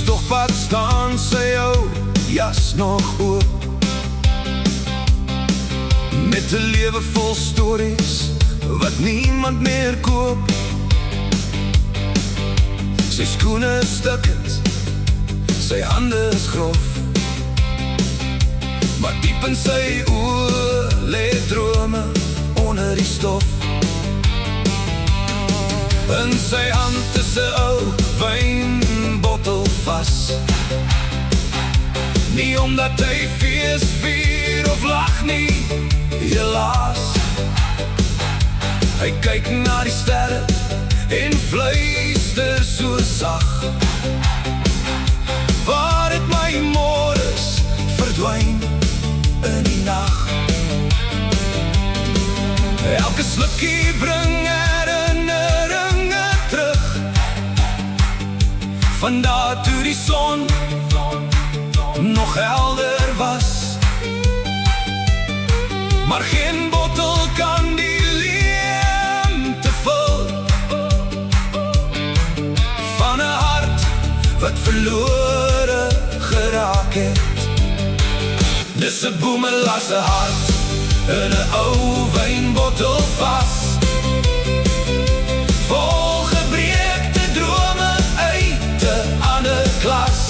Stokpad staan sy jou jas nog oop, met 'n lewe vol stories wat niemand meer koop. Sy skoene stukkend, sy hande is grof, maar diep in sy oë lê drome onder die stof. In sy hand is 'n ou wynbottel vas, nie omdat hy fees vier of lag nie, helaas. Hy kyk na die sterre en fluister so sag, waar het my môres verdwyn in die nag. Elke slukkie bring herinneringe terug, van daar toe die son nog helder was. Maar geen bottel kan die leemte vul van 'n hart wat verlore geraak het. Dis 'n boemelaar se hart in 'n ou wynbottel vas, vol gebreekte drome uit 'n ander klas.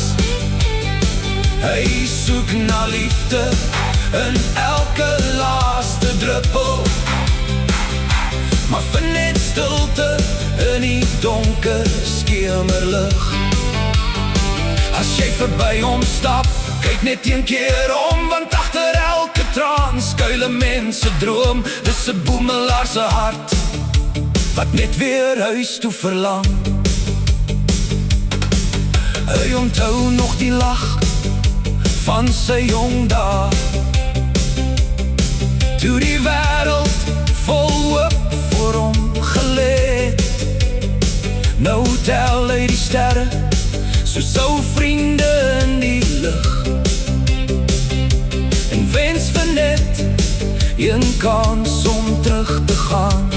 Hy soek na liefde in elke laaste druppel, maar vind net stilte in die donker skemerlig. As jy verby hom stap, kyk net een keer om, want agter elke traan skuil 'n mens se droom. Dis 'n boemelaar se hart wat net weer huis toe verlang. Hy onthou nog die lag van sy jong dae, toe die wêreld vol hoop voor hom gelê het. Nou tel hy die sterre soos ou vriende in die lug, en wens vir net een kans om terug te gaan.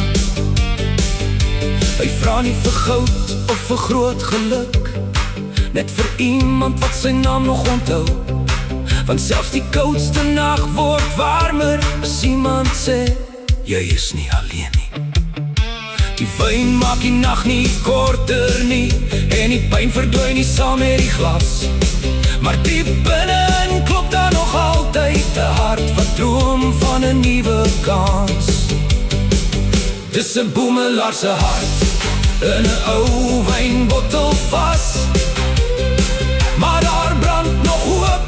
Hy vra nie vir goud of vir groot geluk, net vir iemand wat sy naam nog onthou. Want selfs die koudste nag word warmer as iemand sê, jy is nie alleen nie. Die wyn maak die nag nie korter nie, en die pyn verdwyn nie saam met die glas. Maar diep binnein klop daar nog altyd 'n hart wat droom van 'n nuwe kans. Dis 'n boemelaar se hart in 'n ou wynbottel vas, maar daar brand nog hoop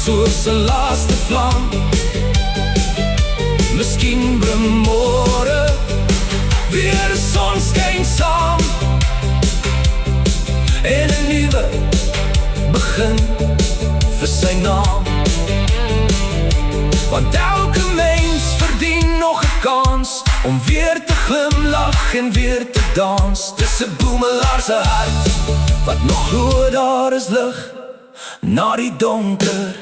soos 'n laaste vlam. Miskien bring môre weer 'n sonskyn saam, en 'n nuwe begin vir sy naam. Want elke mens verdien nog 'n kans om weer te glimlag en weer te dans. Dis 'n boemelaar se hart wat nog glo daar is lig na die donker.